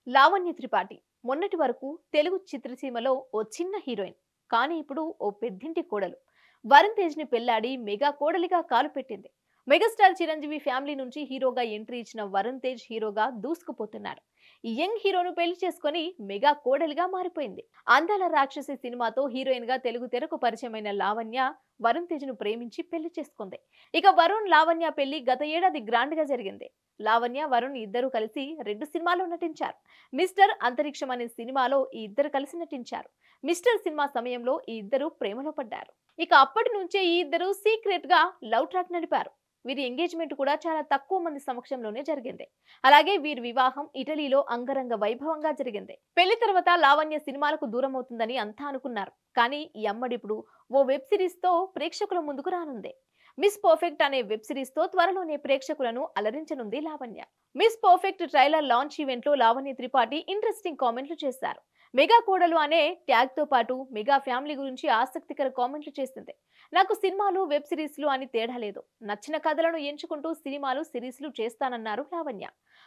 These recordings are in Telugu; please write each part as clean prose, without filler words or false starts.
లావణ్య త్రిపాఠి మొన్నటి వరకు తెలుగు చిత్రసీమలో ఓ చిన్న హీరోయిన్. కానీ ఇప్పుడు ఓ పెద్దింటి కోడలు. వరుణ్ తేజ్ ని పెళ్లాడి మెగా కోడలిగా కాలు పెట్టింది. మెగాస్టార్ చిరంజీవి ఫ్యామిలీ నుంచి హీరోగా ఎంట్రీ ఇచ్చిన వరుణ్ తేజ్ హీరోగా దూసుకుపోతున్నారు. ఈ యంగ్ హీరోను పెళ్లి చేసుకుని మెగా కోడలిగా మారిపోయింది. అందాల రాక్షసి సినిమాతో హీరోయిన్ గా తెలుగు తెరకు పరిచయమైన లావణ్య వరుణ్ తేజ్ ను ప్రేమించి పెళ్లి చేసుకుంది. ఇక వరుణ్ లావణ్య పెళ్లి గత ఏడాది గ్రాండ్ గా జరిగింది. లావణ్య వరుణ్ ఇద్దరు కలిసి 2 సినిమాల్లో నటించారు. మిస్టర్ అంతరిక్షం అనే సినిమాలో ఈ ఇద్దరు కలిసి నటించారు. మిస్టర్ సినిమా సమయంలో ఈ ఇద్దరు ప్రేమలో పడ్డారు. ఇక అప్పటి నుంచే ఈ ఇద్దరు సీక్రెట్ గా లవ్ ట్రాక్ నడిపారు. వీరి ఎంగేజ్మెంట్ కూడా చాలా తక్కువ మంది సమక్షంలోనే జరిగింది. అలాగే వీరి వివాహం ఇటలీలో అంగరంగ వైభవంగా జరిగింది. పెళ్లి తర్వాత లావణ్య సినిమాలకు దూరం అవుతుందని అంతా అనుకున్నారు. కానీ ఈ అమ్మడి ఇప్పుడు ఓ వెబ్ సిరీస్ తో ప్రేక్షకుల ముందుకు రానుంది. మిస్ పర్ఫెక్ట్ అనే వెబ్ సిరీస్ తో త్వరలోనే ప్రేక్షకులను అలరించనుంది Lavanya. Miss Perfect trailer launch event లో లావణ్య త్రిపాఠి ఇంట్రెస్టింగ్ కామెంట్లు చేశారు. మెగా కోడలు అనే ట్యాగ్ తో పాటు మెగా ఫ్యామిలీ గురించి ఆసక్తికర కామెంట్లు చేసింది. నాకు సినిమాలు వెబ్ సిరీస్లు అని తేడా లేదు. నచ్చిన కథలను ఎంచుకుంటూ సినిమాలు సిరీస్లు చేస్తానన్నారు Lavanya.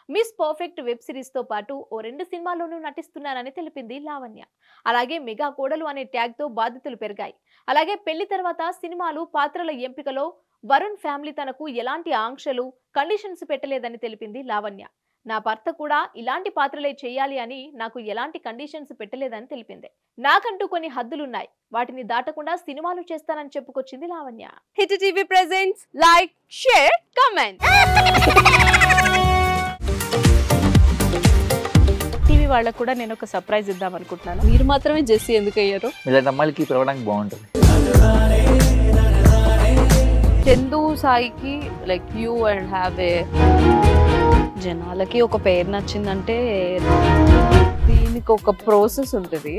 Miss Perfect web series తో పాటు ఓ 2 సినిమాల్లోనూ నటిస్తున్నానని తెలిపింది లావణ్య. అలాగే మెగా కోడలు అనే ట్యాగ్ తో బాధ్యతలు పెరిగాయి. అలాగే పెళ్లి తర్వాత సినిమాలు పాత్రల ఎంపికలో వరుణ్ ఫ్యామిలీ తనకు ఎలాంటి ఆంక్షలు కండిషన్స్ పెట్టలేదని తెలిపింది లావణ్య. నా భర్త కూడా ఇలాంటి పాత్రలే చేయాలి అని నాకు ఎలాంటి కండిషన్స్ పెట్టలేదని తెలిపింది. నాకంటూ కొన్ని హద్దులున్నాయి, వాటిని దాటకుండా సినిమాలు చేస్తానని చెప్పుకొచ్చింది Lavanya. Hit TV presents like, share, comment. TV వాళ్ళకు కూడా నేను ఒక సర్ప్రైజ్ ఇద్దాం అనుకుంటున్నాను. మీరు మాత్రమే జెస్సీ ఎందుకు అయ్యారు? ఇలాంటి అమ్మాయిలకి పిలవడానికి బాగుంటుంది. చందు సాయికి like you and have a జనాలకి ఒక పేరు నచ్చిందంటే దీనికి ఒక ప్రాసెస్ ఉంటుంది.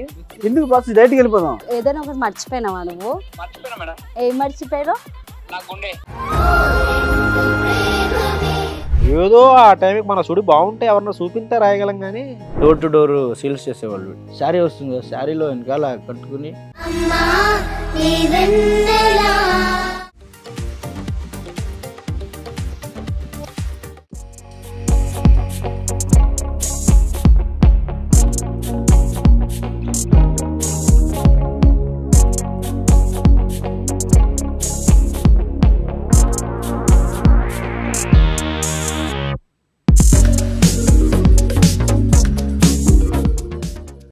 ఎందుకు బాక్స్ డైరెక్ట్‌గా వెళ్ళిపోదాం. ఏదైనా ఒకటి మర్చిపోయినావా నువ్వు? మర్చిపోయినా మేడం. ఏం మర్చిపోయావు? నా గుండె. ఏదో ఆ టైంకి మన సుడి బాగుంటే ఎవరన్నా చూపిస్తే రాయగలం కానీ డోర్ టు డోర్ సేల్స్ చేసేవాళ్ళు. శారీ వస్తుంది, శారీలో వెనకాల కట్టుకుని